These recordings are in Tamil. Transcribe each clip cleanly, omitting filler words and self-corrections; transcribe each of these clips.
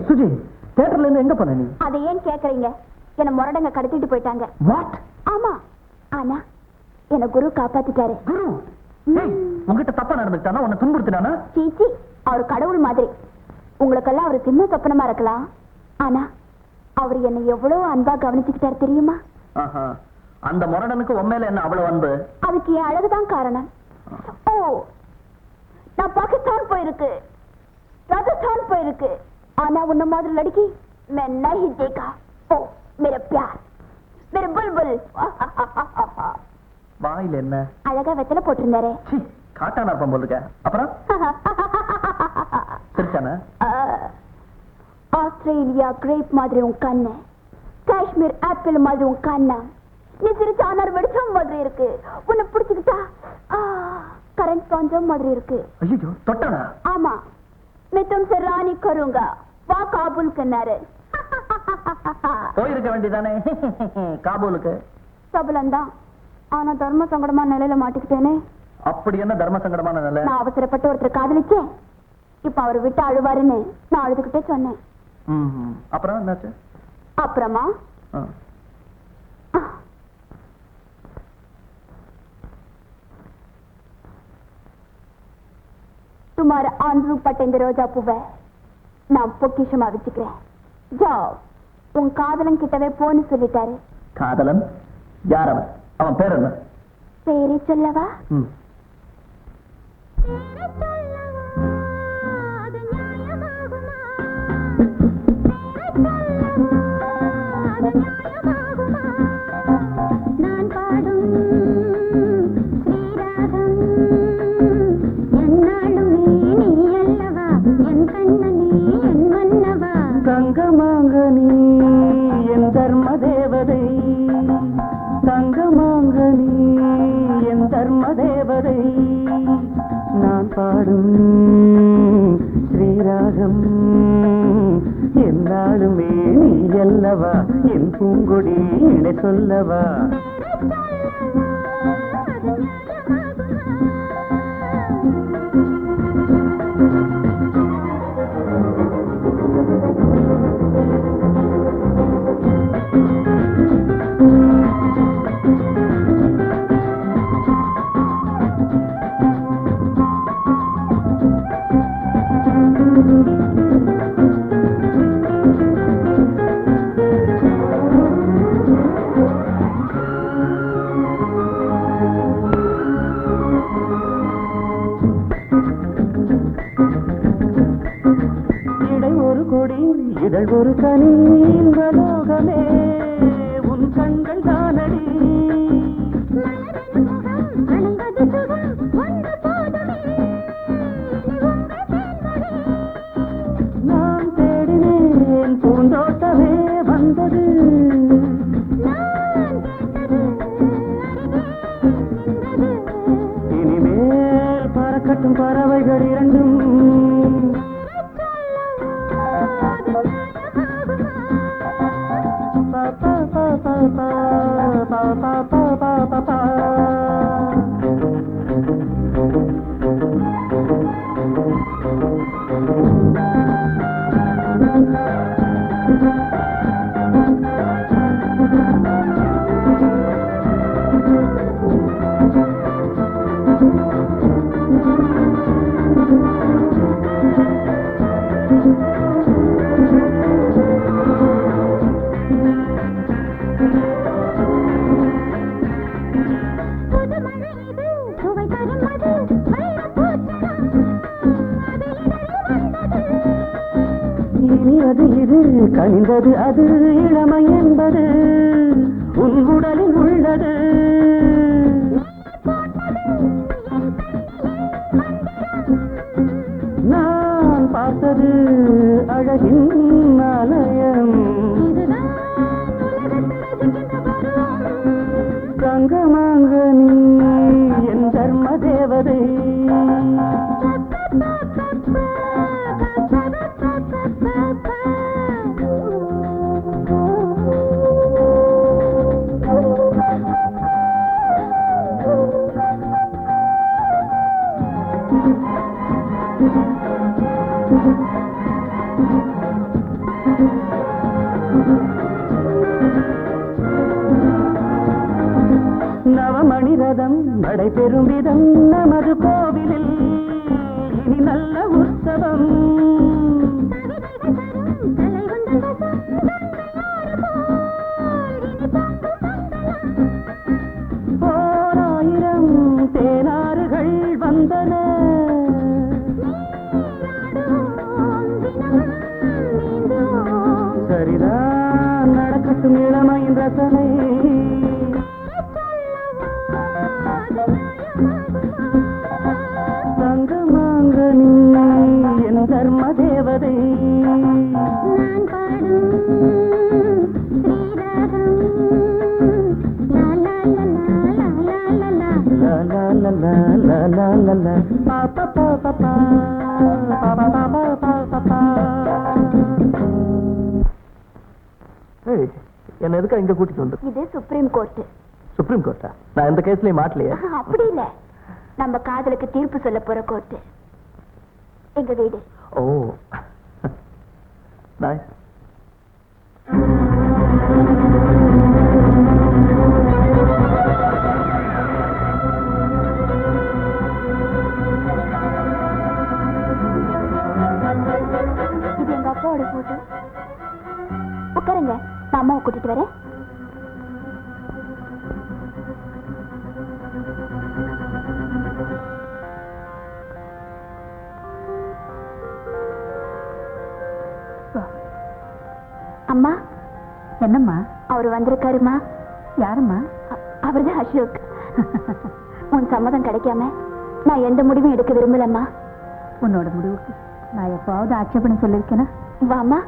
சுஜி, தியேட்டர்ல இருந்து எங்க போன நீ? அதை ஏன் கேக்குறீங்க? என்ன முரடங்க கடத்திட்டு போயிட்டாங்க. வாட்? ஆமா, ஆனா என்ன குரு காப்பாத்திட்டாரு. குரு? உங்ககிட்ட தப்பா நடந்துட்டானா? உன்னை துன்புறுத்தினானா? சீச்சி, அவர் கடவுள் மாதிரி. உங்களுக்கெல்லாம் அவர் சின்ன சொப்பனமா இருக்கலாம், ஆனா அவர் என்ன எவ்வளவு அன்பா கவனிச்சுக்கிட்டாரு தெரியுமா? அந்த முரடனுக்கு உண்மையில என்ன அவ்வளவு அன்பு? அதுக்கு என் அழகுதான் காரணம். ஓ, நான் பாகிஸ்தான் போயிருக்கு, ராஜஸ்தான் போயிருக்கு, ஆனா உன்ன மாதிரி லड़की मैं नहीं देखा. ओ मेरा प्यार, मेरा बुलबुल. வாயில என்ன அழகா வெத்தலை போட்டிருந்தாரே. காட்டானா இருப்பான் போல இருக்க. அப்புறம் சிரிச்சானா? ஆஸ்திரேலியா கிரேப் மாதிரி உன் கண்ணு, காஷ்மீர் ஆப்பிள் மாதிரி உன் கண்ணா. நீ சிரிச்ச ஆனார் வெடிச்சம் மாதிரி இருக்கு. உன்னை பிடிச்சுக்கிட்டா கரண்ட் பாஞ்சம் மாதிரி இருக்கு. ஐயோ, தொட்டானா? ஆமா, मैं तुमसे रानी करूंगा, வா காபூல் கண்ணாரு. போயிருக்க வேண்டியதானே காபூலுக்கு. சபலம்தான், ஆனா தர்ம சங்கடமான நிலையில மாட்டிக்கிட்டேனே. அப்படி என்ன தர்ம சங்கடமான நிலை? நான் அவசரப்பட்டு ஒருத்தர் காதலிச்சேன், இப்ப அவர் விட்டு அழுவாருன்னு நான் அழுதுகிட்டே சொன்னேன். அப்புறம் என்னாச்சு? அப்புறமா तुम्हारा आंध्रू पट्ट இந்த ரோஜா பூவை நான் பொக்கிஷமா வச்சுக்கிறேன். ஜாவ், உன் காதலன் கிட்டவே போன்னு சொல்லிட்டாரு. காதலன்? யார் அவன்? அவன் பேர் என்ன? பேரே சொல்லவா? தங்கமாங்கனி என் தர்ம தேவதை, தங்கமாங்கனி என் தர்ம தேவதை, நான் பாடும் ஸ்ரீராகம் என்னாலுமே நீ அல்லவா, என் பூங்கொடி இணை சொல்லவா. இதழ் ஒரு கனி இன்பலோகமே, உன் கண்கள் தானடி. நான் தேடினேன் பூந்தோட்டமே வந்தது, இனிமேல் பறக்கட்டும் பறவைகள் இரண்டும். கனிந்தது அது இளமை என்பது உன் உடலில் உள்ளது. நான் பார்த்தது அழகின் ஆலயம், தங்கமாங்கனி என் தர்ம தேவதை. மணிரதம் நடைபெறும் விதம் நமது கோவிலில் இனி நல்ல உற்சவம். ஓராயிரம் தேனாறுகள் வந்தன, சரிதான் நடக்கட்டும் இளமையின் ரசனை. தங்கமாங்கனி என் தர்ம தேவதை, என்ன எதுக்கா இங்க கூட்டிட்டு வந்து? இது சுப்ரீம் கோர்ட். சுப்ரீம் கோர்ட்டா? நான் எந்த கேஸ்லயும் மாட்டலையே. அப்படி இல்ல, நம்ம காதலுக்கு தீர்ப்பு சொல்ல போற கோர்ட். எங்க வீடு. ஓ நைஸ். இது எங்க அப்பாவோட போட்டோ. உட்காருங்க, நான் அம்மாவை கூட்டிட்டு வரேன். அம்மா. என்னம்மா? அவரு வந்திருக்காருமா. யாரும்மா? அவர்தான் அசோக். உன் சம்மதம் கிடைக்காம நான் எந்த முடிவும் எடுக்க விரும்பலம்மா. உன்னோட முடிவுக்கு நான் எப்பாவது ஆட்சேபனை சொல்லிருக்கேனா? வாமா.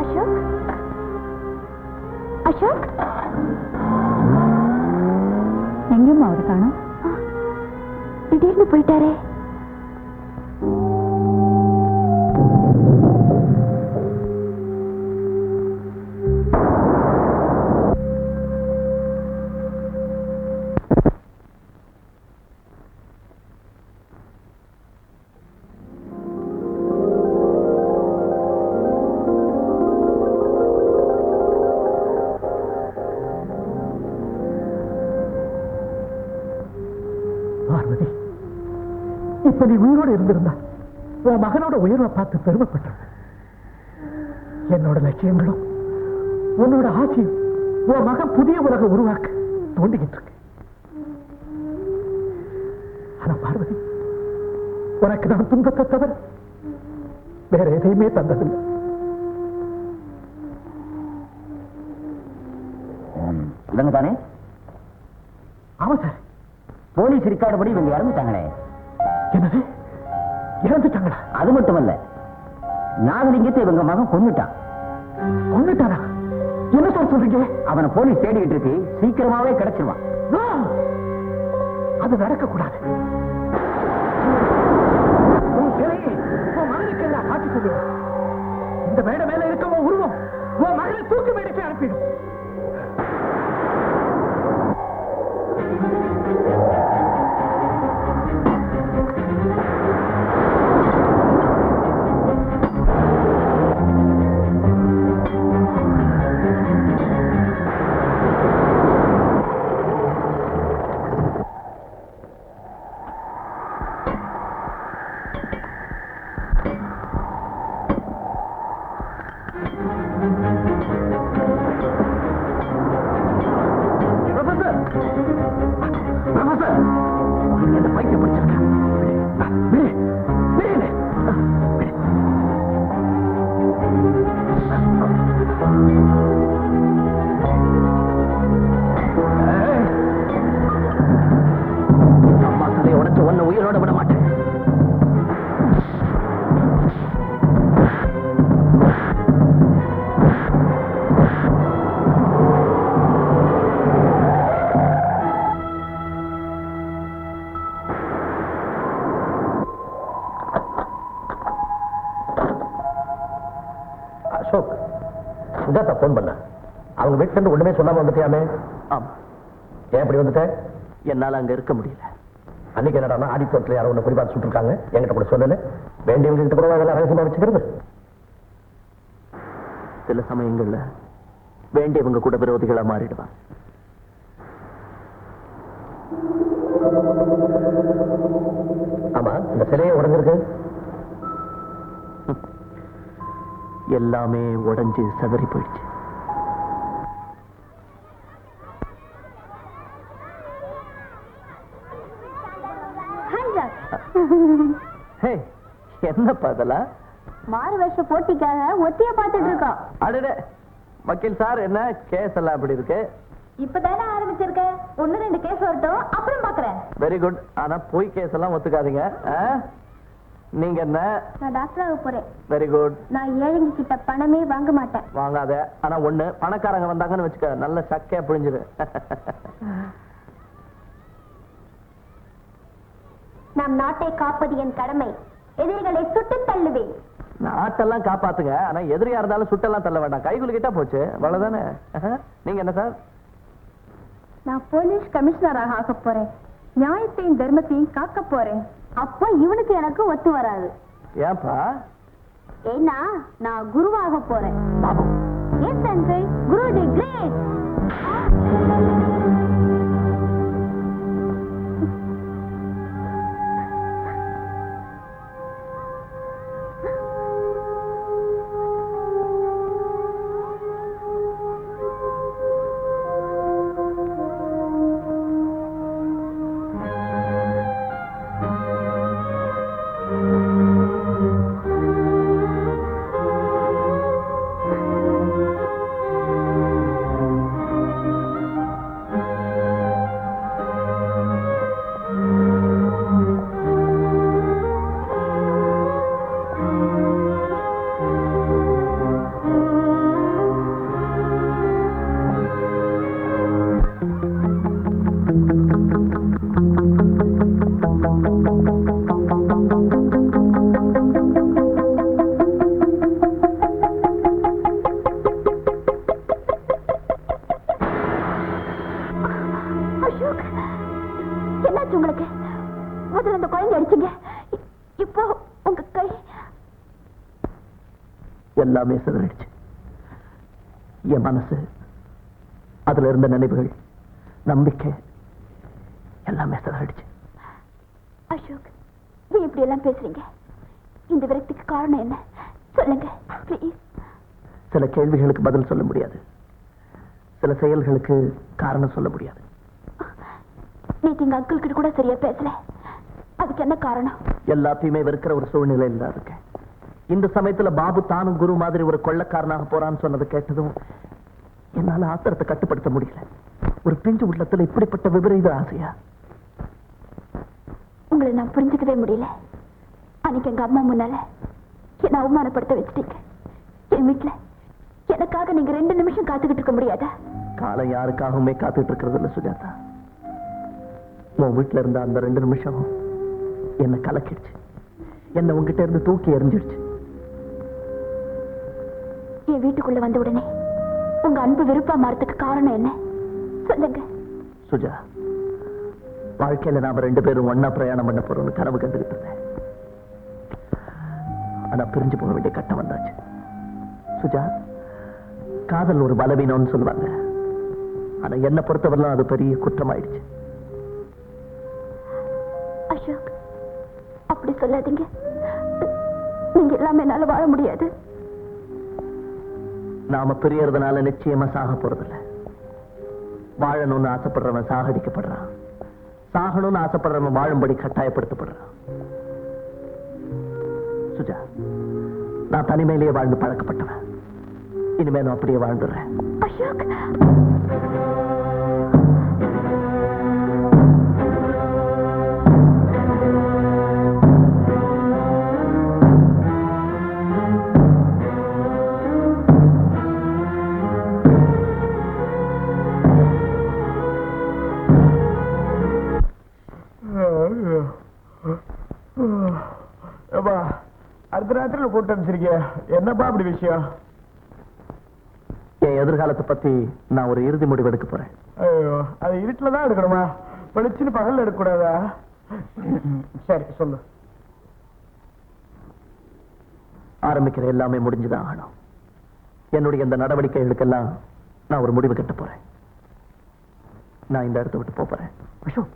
அசோக், அசோக் எங்கேம்மா அவரு காணும்? திடீர்னு போயிட்டாரே. பார்வதி, இப்ப நீ உயிரோடு இருந்திருந்தா உன் மகனோட உயர்வை பார்த்து பெருமைப்பட்ட. என்னோட லட்சியங்களும் உன்னோட ஆசையும் உன் மகன் புதிய உலக உருவாக்க தோண்டிக்கிட்டு இருக்கு. ஆனா பார்வதி, உனக்கு நான் துன்பத்தை தவிர வேற எதையுமே தந்ததில்லை. இவங்க தானே? ஆமா சார். போலீஸ் ரெக்கார்டு படி இவங்க இறந்துட்டாங்களே. என்னது, இறந்துட்டாங்களா? அது மட்டுமல்ல, நாகலிங்கத்தை இவங்க மகன் கொன்னுட்டான். கொன்னுட்டானா? என்ன சார் சொல்றீங்க? அவனை போலீஸ் தேடிக்கிட்டு இருக்கு, சீக்கிரமாவே கிடைச்சிருவான். அது நடக்க கூடாது. உன் சிலையை உன் மகனுக்கு எல்லாம் காட்டி சொல்லுவேன். இந்த மேடை மேல இருக்க உன் உருவம் உன் மகனை தூக்கு மேடைக்கு அனுப்பிடும். அம்மா தலையை உடைச்சு ஒன்ன உயிரோட விட மாட்டேன். அசோக், சுஜாதா போன் பண்ண. அவங்க வீட்டுல இருந்து ஒண்ணுமே சொல்லாம வந்துட்டியாமே? ஆமா. ஏன் அப்படி வந்துட்ட? என்னால அங்க இருக்க முடியல. அன்னைக்கு என்னடா ஆடித்தோட்டில் யாரோ ஒன்று குறிப்பாக சுட்டுருக்காங்க, என்கிட்ட கூட சொல்லல. வேண்டியவங்க கிட்ட கூட அதெல்லாம் ரகசியமா வச்சுக்கிறது. சில சமயங்கள்ல வேண்டியவங்க கூட விரோதிகளா மாறிடுவாங்க. ஆமா, இந்த சிலையை உடஞ்சிருக்கு. எல்லாமே உடைஞ்சு சதறி போயிடுச்சு. என்னப்பா இதெல்லாம்? மாறு வருஷ போட்டிக்காக ஒத்திய பார்த்துட்டு இருக்கோம். அடடே, வக்கீல் சார், என்ன கேஸ் எல்லாம் எப்படி இருக்கு? இப்பதானே ஆரம்பிச்சிருக்க, 1-2 கேஸ் வரட்டும், அப்புறம் பாக்குறேன். Very good. ஆனா போய் கேஸ் எல்லாம் ஒத்துக்காதீங்க. நீங்க என்ன? நான் டாக்டராக போறேன். Very good. நான் ஏழைங்க கிட்ட பணமே வாங்க மாட்டேன். வாங்காத. ஆனா ஒண்ணு, பணக்காரங்க வந்தாங்கன்னு வச்சுக்க, நல்ல சக்கையா புழிஞ்சிரு. நம் நாட்டை காப்பது என் கடமை. எதிரிகளை சுட்டு தள்ளுவேன். நாட்டெல்லாம் காப்பாத்துங்க, ஆனா எதிரியா இருந்தாலும் சுட்டெல்லாம் தள்ள வேண்டாம். கைகுலுக்கிட்டா போச்சு, அவ்வளவுதானே. நீங்க என்ன சார்? நான் போலீஸ் கமிஷனராக ஆக போறேன். நியாயத்தையும் தர்மத்தையும் காக்க போறேன். அப்போ இவனுக்கு எனக்கு ஒத்து வராது. ஏன்பா? ஏன்னா நான் குருவாக போறேன். பாபு, எஸ் அங்கிள், குரு தி கிரேட். என்னாச்சு உங்களுக்கு? முதல்ல அந்த குழந்தை அடிச்சீங்க, இப்போ உங்க கை எல்லாமே சிதறிடுச்சு. என் மனசு, அதுல இருந்த நினைவுகள், நம்பிக்கை எல்லாமே சிதறிடுச்சு. அசோக், ஏன் இப்படி எல்லாம் பேசுறீங்க? இந்த விரக்திக்கு காரணம் என்ன சொல்லுங்க ப்ளீஸ். சில கேள்விகளுக்கு பதில் சொல்ல முடியாது, சில செயல்களுக்கு காரணம் சொல்ல முடியாது. நீங்க எங்க அங்கிள் கிட்ட கூட சரியா பேசல, அதுக்கு என்ன காரணம்? எல்லாத்தையுமே வெறுக்கிற ஒரு சூழ்நிலையில் தான் இருக்கேன். இந்த சமயத்துல பாபு தானும் குரு மாதிரி ஒரு கொள்ளக்காரனாக போறான்னு சொன்னதை கேட்டதும் என்னால ஆத்திரத்தை கட்டுப்படுத்த முடியல. ஒரு பிஞ்சு உள்ளத்துல இப்படிப்பட்ட விபரீத ஆசையா? உங்களை நான் புரிஞ்சுக்கவே முடியல. அன்னைக்கு எங்க அம்மா முன்னால என்ன அவமானப்படுத்த வச்சுட்டீங்க. என் வீட்டுல எனக்காக நீங்க 2 நிமிஷம் காத்துக்கிட்டு இருக்க முடியாதா? காலம் யாருக்காகவுமே காத்துட்டு இருக்கிறது இல்ல சுஜாதா. உன் வீட்டுல இருந்த அந்த 2 நிமிஷம் என்ன கலக்கிடுச்சு, என்ன உங்ககிட்ட இருந்து தூக்கி எறிஞ்சிடுச்சு. என் வீட்டுக்குள்ள வந்த உடனே உங்க அன்பு விருப்பா மாறதுக்கு காரணம் என்ன சொல்லுங்க. சுஜா, வாழ்க்கையில நாம 2 பேரும் ஒன்னா பிரயாணம் பண்ண போறோம்னு கனவு கண்டுகிட்டு இருந்தேன். ஆனா பிரிஞ்சு போக வேண்டிய கட்டம் வந்தாச்சு. சுஜா, காதல் ஒரு பலவீனம்னு சொல்லுவாங்க, ஆனா என்ன பொறுத்தவரையிலும் அது பெரிய குற்றமாயிடுச்சு. அசோக், அப்படி சொல்லாதீங்க. நீங்க எல்லாமே என்னால வாழ முடியாது. நாம பிரியறதுனால நிச்சயமா சாக போறதில்ல. வாழணும்னு ஆசைப்படுறவன் சாகடிக்கப்படுறான், சாகணும்னு ஆசைப்படுறவன் வாழும்படி கட்டாயப்படுத்தப்படுறான். சுஜா, நான் தனிமையிலேயே வாழ்ந்து பழக்கப்பட்டவன். இனிமே நான் அப்படியே வாழ்ந்துடுறேன். அசோக், அடுத்த ராத்திரில கூட்டு அனுப்பிச்சிருக்க, என்னப்பா அப்படி விஷயம்? என் எதிர்காலத்தை பத்தி நான் ஒரு இறுதி முடிவு எடுக்க போறேன். ஐயோ, அது இருட்டுல தான் எடுக்கணுமா? வெளிச்சுன்னு பகல்ல எடுக்க கூடாதா? சரி சொல்லு. ஆரம்பிக்கிற எல்லாமே முடிஞ்சுதான் ஆகணும். என்னுடைய இந்த நடவடிக்கைகளுக்கெல்லாம் நான் ஒரு முடிவு கட்ட போறேன். நான் இந்த இடத்தை விட்டு போறேன். அசோக்,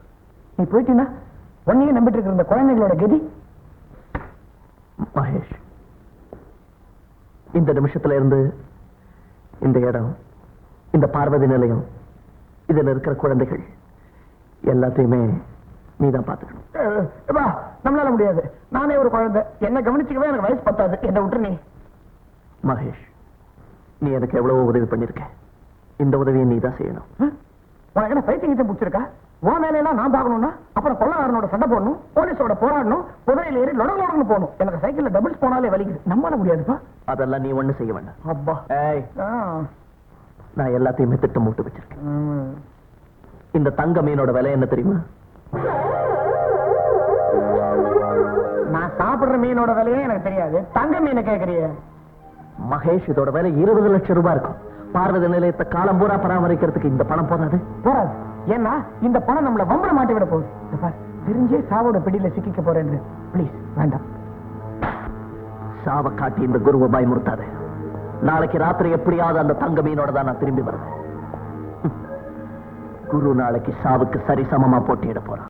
நீ போயிட்டீன்னா உன்னையே நம்பிட்டு இருக்கிற இந்த குழந்தைகளோட கதி. மகேஷ், இந்த நிமிஷத்துல இருந்து இந்த இடம், இந்த பார்வதி நிலையம், இதுல இருக்கிற குழந்தைகள் எல்லாத்தையுமே நீதான் பாத்துக்கணும். நம்மளால முடியாது. நானே ஒரு குழந்தை, என்ன கவனிச்சுக்கவே எனக்கு வயசு பத்தாது. என்ன விட்டு நீ. மகேஷ், நீ எனக்கு எவ்வளவோ உதவி பண்ணிருக்க. இந்த உதவியை நீதான் செய்யணும். உனக்கு என்ன பைத்தியத்தை முடிச்சிருக்கா? உன் வேலையெல்லாம் நான் பார்க்கணும்னா அப்புறம் கொள்ளக்காரனோட சண்டை போடணும், போலீஸோட போராடணும், குதிரையில ஏறி லொடலொடன்னு போகணும். எனக்கு சைக்கிள்ல டபுள்ஸ் போனாலே வலிக்குது. நம்மளால முடியாதுப்பா. அதெல்லாம் நீ ஒண்ணு செய்ய வேண்டாம். அப்பா, ஏய், நான் எல்லாத்தையுமே திட்டம் போட்டு வச்சிருக்கேன். இந்த தங்க மீனோட விலை என்ன தெரியுமா? நான் சாப்பிடுற மீனோட விலையே எனக்கு தெரியாது. தங்க மீனை கேட்கறிய? மகேஷ், இதோட விலை 20 லட்சம் ரூபாய் இருக்கும். பார்வதி நிலையத்தை காலம் பூரா பராமரிக்கிறதுக்கு இந்த பணம் போதாது. போறாது. ஏன்னா இந்த பணம் நம்மள வம்பள மாட்டி விட போகுது. தெரிஞ்சே சாவோட பிடியில சிக்கிக்க போறேன். பிளீஸ் வேண்டாம். சாவ காட்டி இந்த குருவை பயமுறுத்தாது. நாளைக்கு ராத்திரி எப்படியாவது அந்த தங்க மீனோட தான் நான் திரும்பி வருவேன். குரு நாளைக்கு சாவுக்கு சரிசமமா போட்டியிட போறான்.